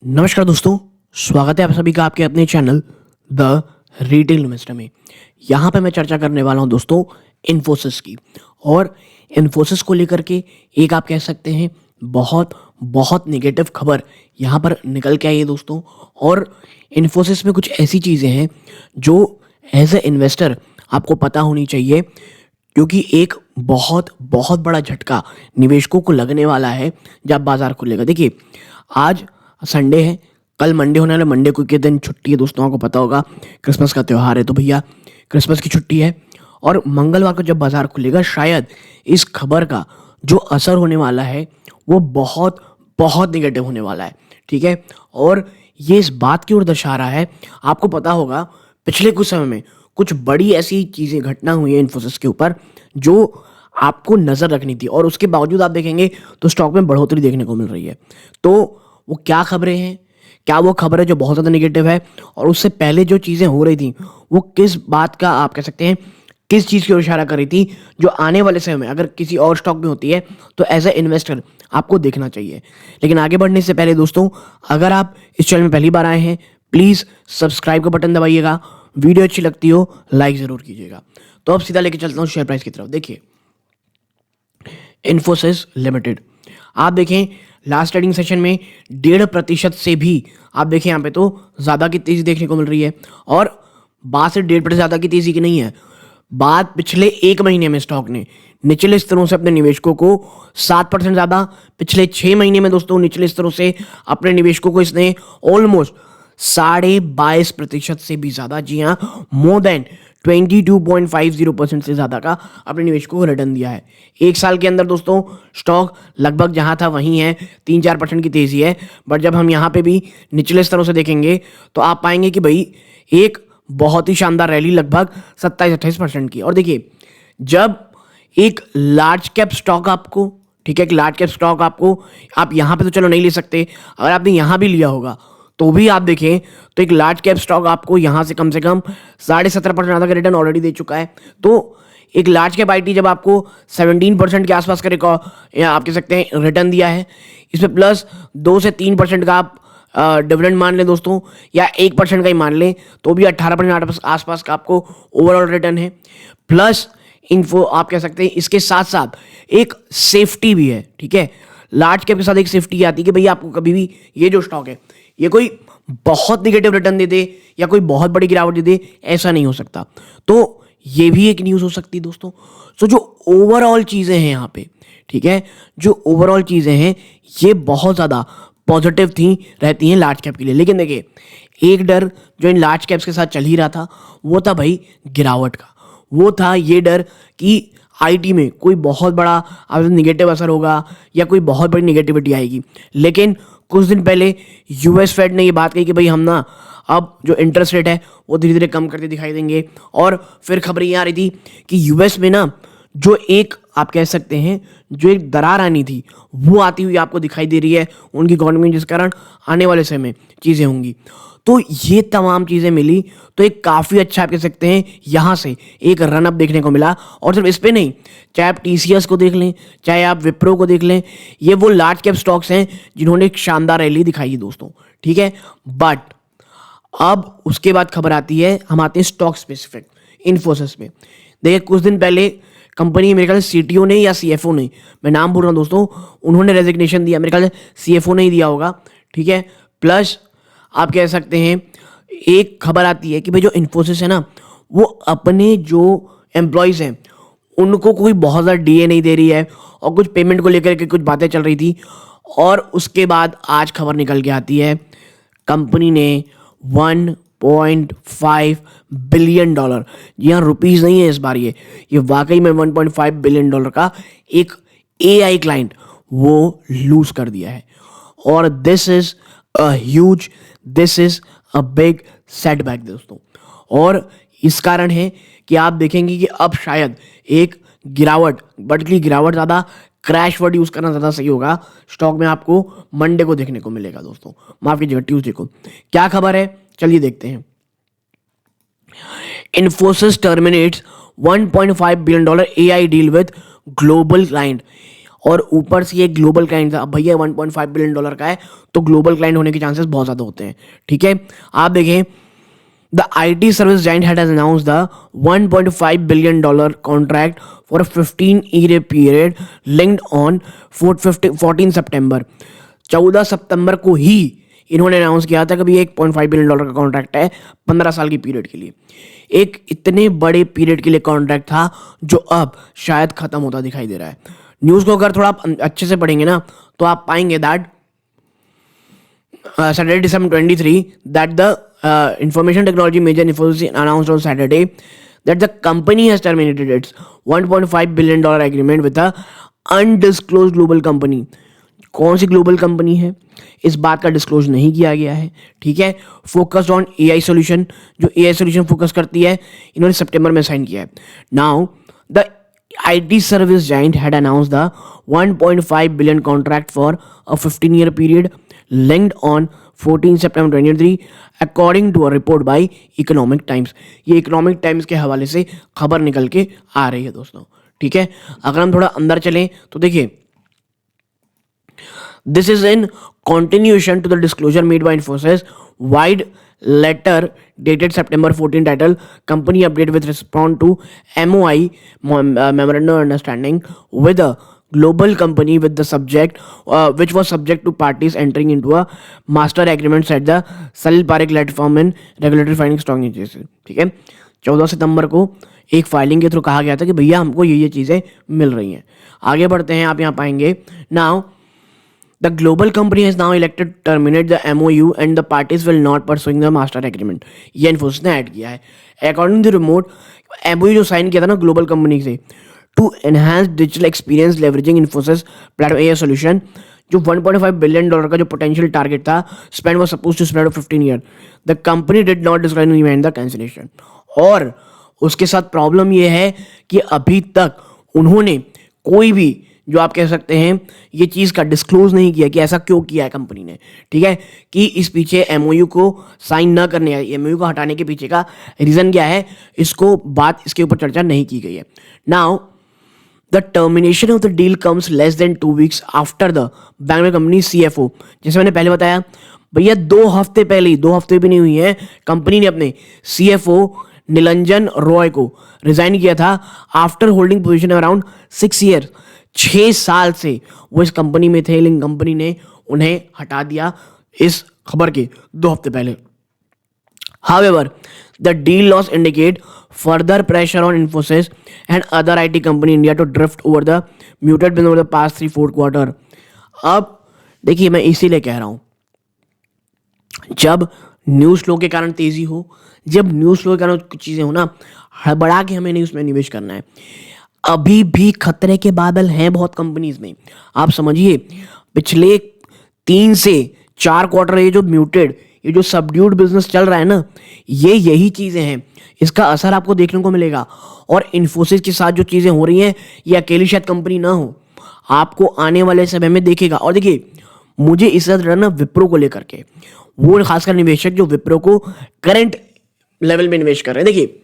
नमस्कार दोस्तों, स्वागत है आप सभी का आपके अपने चैनल द रिटेल इन्वेस्टर में। यहाँ पे मैं चर्चा करने वाला हूँ दोस्तों इन्फोसिस की। और इन्फोसिस को लेकर के एक आप कह सकते हैं बहुत बहुत नेगेटिव खबर यहाँ पर निकल के आई है दोस्तों। और इन्फोसिस में कुछ ऐसी चीज़ें हैं जो एज ए इन्वेस्टर आपको पता होनी चाहिए, क्योंकि एक बहुत बहुत बड़ा झटका निवेशकों को लगने वाला है जब बाजार खुलेगा। देखिए, आज संडे है, कल मंडे होने वाला। मंडे को के दिन छुट्टी है दोस्तों, आपको पता होगा क्रिसमस का त्यौहार है, तो भैया क्रिसमस की छुट्टी है। और मंगलवार को जब बाजार खुलेगा, शायद इस खबर का जो असर होने वाला है वो बहुत बहुत निगेटिव होने वाला है, ठीक है। और ये इस बात की ओर दर्शा रहा है, आपको पता होगा पिछले कुछ समय में कुछ बड़ी ऐसी चीज़ें घटना हुई है इन्फोसिस के ऊपर जो आपको नज़र रखनी थी, और उसके बावजूद आप देखेंगे तो स्टॉक में बढ़ोतरी देखने को मिल रही है। तो वो क्या खबरें हैं, क्या वो खबर है जो बहुत ज़्यादा नेगेटिव है, और उससे पहले जो चीज़ें हो रही थी वो किस बात का आप कह सकते हैं, किस चीज़ की ओर इशारा कर रही थी, जो आने वाले समय में अगर किसी और स्टॉक में होती है तो एज ए इन्वेस्टर आपको देखना चाहिए। लेकिन आगे बढ़ने से पहले दोस्तों, अगर आप इस चैनल में पहली बार आए हैं, प्लीज़ सब्सक्राइब का बटन दबाइएगा। वीडियो अच्छी लगती हो लाइक ज़रूर कीजिएगा। तो अब सीधा लेके चलता हूँ शेयर प्राइस की तरफ। देखिए, इन्फोसिस लिमिटेड आप देखें लास्ट ट्रेडिंग सेशन में 1.5% से भी आप देखें यहाँ पे तो ज़्यादा की तेज़ी देखने को मिल रही है। और बात से 1.5% ज़्यादा की तेज़ी की नहीं है, बात पिछले एक महीने में स्टॉक ने निचले स्तरों से अपने निवेशकों को 7% ज़्यादा, पिछले 6 महीने में दोस्तों निचले स्तरों से अपने निवेशकों को इसने ऑलमोस्ट 22.5% से भी ज़्यादा, जी हाँ, मोर देन 22.50% से ज़्यादा का अपने निवेशकों को रिटर्न दिया है। एक साल के अंदर दोस्तों स्टॉक लगभग जहाँ था वहीं है, 3-4% की तेज़ी है। बट जब हम यहाँ पे भी निचले स्तरों से देखेंगे तो आप पाएंगे कि भाई एक बहुत ही शानदार रैली लगभग 27-28% की। और देखिए, जब एक लार्ज कैप स्टॉक आपको, ठीक है, एक लार्ज कैप स्टॉक आपको आप यहाँ पे तो चलो नहीं ले सकते, अगर आपने यहाँ भी लिया होगा तो भी आप देखें तो एक लार्ज कैप स्टॉक आपको यहाँ से कम 17.5% ज़्यादा का रिटर्न ऑलरेडी दे चुका है। तो एक लार्ज कैप आईटी जब आपको 17% के आसपास का आप कह सकते हैं रिटर्न दिया है, इसमें प्लस 2 से 3% का आप डिविडेंड मान लें दोस्तों, या 1% का ही मान लें, तो भी 18% आसपास का आपको ओवरऑल रिटर्न है। प्लस इन्फो आप कह सकते हैं इसके साथ साथ एक सेफ्टी भी है, ठीक है। लार्ज कैप के साथ एक सेफ्टी आती है कि भाई आपको कभी भी ये जो स्टॉक है ये कोई बहुत निगेटिव रिटर्न दे दे या कोई बहुत बड़ी गिरावट दे दे, ऐसा नहीं हो सकता। तो ये भी एक न्यूज़ हो सकती है दोस्तों। सो जो ओवरऑल चीज़ें हैं यहाँ पे, ठीक है, जो ओवरऑल चीज़ें हैं ये बहुत ज़्यादा पॉजिटिव थी रहती हैं लार्ज कैप के लिए। लेकिन देखिए, एक डर जो इन लार्ज कैप्स के साथ चल ही रहा था वो था भाई गिरावट का। वो था ये डर कि आईटी में कोई बहुत बड़ा निगेटिव असर होगा या कोई बहुत बड़ी नेगेटिविटी आएगी। लेकिन कुछ दिन पहले यूएस फेड ने ये बात कही कि भाई हम ना अब जो इंटरेस्ट रेट है वो धीरे धीरे कम करते दिखाई देंगे। और फिर खबर ये आ रही थी कि यूएस में ना जो एक आप कह सकते हैं जो एक दरार आनी थी वो आती हुई आपको दिखाई दे रही है उनकी इकॉनमी में, जिस कारण आने वाले समय में चीज़ें होंगी। तो ये तमाम चीज़ें मिली तो एक काफ़ी अच्छा आप कह सकते हैं यहाँ से एक रनअप देखने को मिला। और सिर्फ इस पे नहीं, चाहे आप टीसीएस को देख लें, चाहे आप विप्रो को देख लें, ये वो लार्ज कैप स्टॉक्स हैं जिन्होंने एक शानदार रैली दिखाई है दोस्तों, ठीक है। बट अब उसके बाद खबर आती है, हम आते हैं स्टॉक स्पेसिफिक इन्फोसिस में। देखिए, कुछ दिन पहले कंपनी मेरे ख्याल से सीटीओ ने या सीएफओ ने, मैं नाम बोल रहा हूँ दोस्तों, उन्होंने रेजिग्नेशन दिया, मेरे ख्याल से सीएफओ ने ही दिया होगा, ठीक है। प्लस आप कह सकते हैं एक खबर आती है कि भाई जो इन्फोसिस है ना वो अपने जो एम्प्लॉयज़ हैं उनको कोई बहुत ज़्यादा डीए नहीं दे रही है, और कुछ पेमेंट को लेकर के कुछ बातें चल रही थी। और उसके बाद आज खबर निकल के आती है, कंपनी ने $1.5 बिलियन, जी हाँ, रुपीज़ नहीं है इस बार, ये वाकई में $1.5 बिलियन का एक एआई क्लाइंट वो लूज कर दिया है। और this is a big setback दोस्तों। और इस कारण है कि आप देखेंगे कि अब शायद एक गिरावट, बल्कि गिरावट ज़्यादा, क्रैश वर्ड यूज़ करना ज़्यादा सही होगा, स्टॉक में आपको मंडे को देखने को मिलेगा दोस्तों, माफ कीजिएगा ट्यूसडे को। क्या खबर है चलिए देखते हैं। Infosys terminates $1.5 billion AI deal with global client. और ऊपर से ये ग्लोबल क्लाइंट था। अब भैया $1.5 बिलियन का है तो ग्लोबल क्लाइंट होने के चांसेस बहुत ज़्यादा होते हैं। ठीक है, आप देखें the IT service giant has announced the $1.5 billion contract for a 15-year period linked on 14 सितंबर। 14 सितंबर को ही इन्होंने अनाउंस किया था कि भी $1.5 बिलियन का कॉन्ट्रैक्ट है 15 साल की पीरियड के लिए। एक इतने बड़े पीरियड के लिए कॉन्ट्रैक्ट था जो अब शायद खत्म होता दिखाई दे रहा है। न्यूज़ को अगर थोड़ा अच्छे से पढ़ेंगे ना तो आप पाएंगे that Saturday, December 23, that the information technology major Infosys announced on Saturday that the company has terminated its $1.5 billion agreement with a undisclosed global company। कौन सी ग्लोबल कंपनी है इस बात का डिस्क्लोज नहीं किया गया है। ठीक है, फोकस्ड ऑन एआई सोल्यूशन, जो एआई सोल्यूशन फोकस करती है, इन्होंने सितंबर में साइन किया है। Now the IT service giant had announced the $1.5 billion contract for a 15-year period linked on 14 September 2023 according to a report by Economic Times। ये Economic Times के हवाले से खबर निकल के आ रही है दोस्तों। ठीक है, अगर हम थोड़ा अंदर चलें तो देखिए, this is in continuation to the disclosure made by Infosys wide letter dated September 14 title company update with response to MOI memorandum of understanding with a global company with the subject which was subject to parties entering into a master agreement said the Salil Parekh platform in regulatory filing stock exchange। ठीक है, 14 सितंबर को एक filing के through कहा गया था कि भैया हमको ये चीज़ें मिल रही हैं। आगे बढ़ते हैं, आप यहाँ पाएंगे now the global company has now elected to terminate the MOU and the parties will not pursuing the master agreement। ये इन्फोसिस ने ऐड किया है। अकॉर्डिंग टू रिमोट MOU जो साइन किया था ना ग्लोबल कंपनी से to enhance digital experience leveraging Infosys platform AI solution, जो $1.5 बिलियन का जो पोटेंशियल टारगेट था spend was suppose to spread of 15 year. The company did not disclose event the cancellation. और उसके साथ प्रॉब्लम ये है कि अभी तक उन्होंने कोई भी जो आप कह सकते हैं ये चीज़ का डिस्क्लोज नहीं किया कि ऐसा क्यों किया है कंपनी ने। ठीक है, कि इस पीछे MOU को साइन न करने या MOU को हटाने के पीछे का रीज़न क्या है, इसको बात इसके ऊपर चर्चा नहीं की गई है। Now the termination of the deal comes less than 2 weeks after the Bangalore company CFO। जैसे मैंने पहले बताया भैया 2 हफ्ते पहले ही, 2 हफ्ते भी नहीं हुई है, कंपनी ने अपने CFO निलंजन रॉय को रिजाइन किया था after holding position around 6 years। 6 साल से वो इस कंपनी में थे, लेकिन कंपनी ने उन्हें हटा दिया इस खबर के 2 हफ्ते पहले। However, the deal loss indicate further pressure on Infosys and other IT company in India to drift over the muted business over the past 3-4 quarter। अब देखिए, मैं इसीलिए कह रहा हूं, जब न्यूज़ फ्लो के कारण तेजी हो, जब न्यूज़ फ्लो के कारण कुछ चीज़ें हो ना, हड़बड़ा के हमें नहीं उसमें निवेश करना है। अभी भी खतरे के बादल हैं बहुत कंपनीज में। आप समझिए पिछले 3 से 4 क्वार्टर ये जो म्यूटेड, ये जो सबड्यूड बिजनेस चल रहा है ना, ये यही चीज़ें हैं, इसका असर आपको देखने को मिलेगा। और इन्फोसिस के साथ जो चीज़ें हो रही हैं ये अकेली शायद कंपनी ना हो, आपको आने वाले समय में देखेगा। और देखिए, मुझे इस ना विप्रो को लेकर के, वो खासकर निवेशक जो विप्रो को करंट लेवल में निवेश कर रहे हैं। देखिए,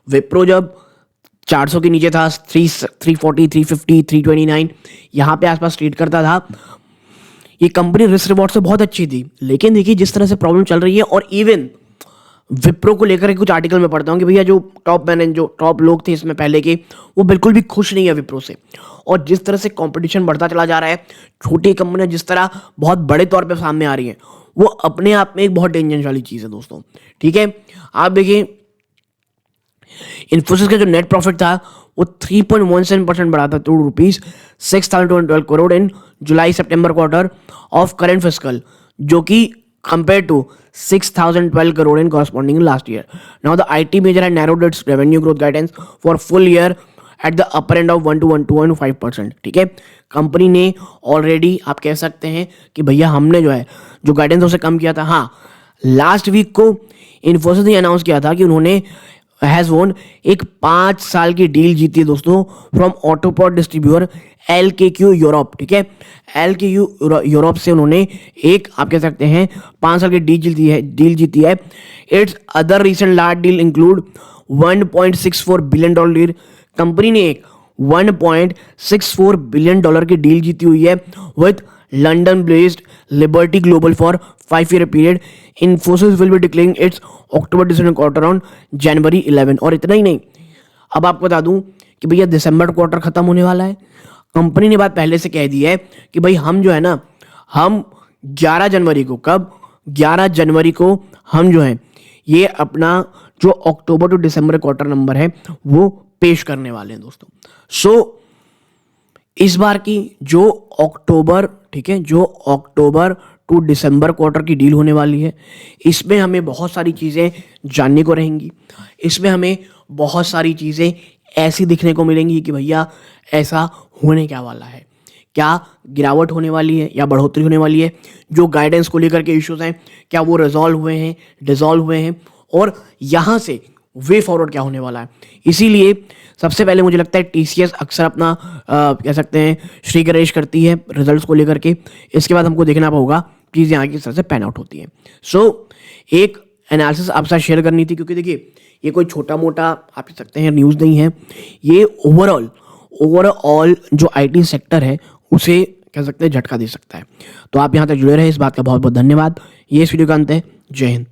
विप्रो जब 400 के नीचे था, 340, 350, 329 यहाँ पे आसपास ट्रेड करता था, ये कंपनी रिस्क रिवॉर्ड से बहुत अच्छी थी। लेकिन देखिए जिस तरह से प्रॉब्लम चल रही है, और इवन विप्रो को लेकर कुछ आर्टिकल में पढ़ता हूँ कि भैया जो टॉप लोग थे इसमें पहले के, वो बिल्कुल भी खुश नहीं है विप्रो से। और जिस तरह से कंपटीशन बढ़ता चला जा रहा है, छोटी कंपनियां जिस तरह बहुत बड़े तौर पे सामने आ रही हैं, वो अपने आप में एक बहुत डेंजरस वाली चीज़ है दोस्तों। ठीक है, आप देखिए इन्फोसिस का जो नेट प्रॉफिट था वो 3.17% बढ़ा था to ₹6,212 crore in July September quarter of current fiscal, जो कि compared to 6,012 crore in corresponding last year. Now the IT major had narrowed its revenue growth guidance for full year at the upper end of 1 to 1.5%। ठीक है, company ने already आप कह सकते हैं कि भैया हमने जो है जो गाइडेंस उसे कम किया था। हाँ, लास्ट वीक को इन्फोसिस ने अनाउंस किया था कि उन्होंने हैज वोन एक 5 साल की डील जीती है दोस्तों फ्रॉम ऑटोपॉड डिस्ट्रीब्यूटर LKQ यूरोप। ठीक है, LKQ यूरोप से उन्होंने एक आप कह सकते हैं 5 साल की डील जीती है। It's other recent large deal include $1.64 billion deal. Company ने एक $1.64 बिलियन की डील जीती हुई है with London based liberty global for 5 year period. Infosys will be declaring it's October December quarter on January 11। और इतना ही नहीं, अब आपको बता दूं कि भैया दिसंबर क्वार्टर खत्म होने वाला है। कंपनी ने बात पहले से कह दी है कि भाई हम जो है ना, हम 11 जनवरी को, कब 11 जनवरी को हम जो है ये अपना जो अक्टूबर टू दिसंबर क्वार्टर नंबर है वो पेश करने वाले हैं दोस्तों। सो इस बार की जो अक्टूबर, ठीक है, जो अक्टूबर टू दिसंबर क्वार्टर की डील होने वाली है, इसमें हमें बहुत सारी चीज़ें जानने को रहेंगी। इसमें हमें बहुत सारी चीज़ें ऐसी दिखने को मिलेंगी कि भैया ऐसा होने क्या वाला है, क्या गिरावट होने वाली है या बढ़ोतरी होने वाली है, जो गाइडेंस को लेकर के इश्यूज हैं क्या वो रिजॉल्व हुए हैं, डिजॉल्व हुए हैं, और यहाँ से वे फॉरवर्ड क्या होने वाला है। इसीलिए सबसे पहले मुझे लगता है टीसीएस अक्सर अपना कह सकते हैं श्री गणेश करती है रिजल्ट्स को लेकर के। इसके बाद हमको देखना होगा चीज़ें आगे किस तरह से पैन आउट होती हैं। सो एक एनालिसिस आपके साथ शेयर करनी थी, क्योंकि देखिए ये कोई छोटा मोटा आप कह सकते हैं न्यूज़ नहीं है, ये ओवरऑल जो आईटी सेक्टर है उसे कह सकते हैं झटका दे सकता है। तो आप यहाँ तक जुड़े रहे, इस बात का बहुत बहुत धन्यवाद। ये इस वीडियो का अंत है। जय हिंद।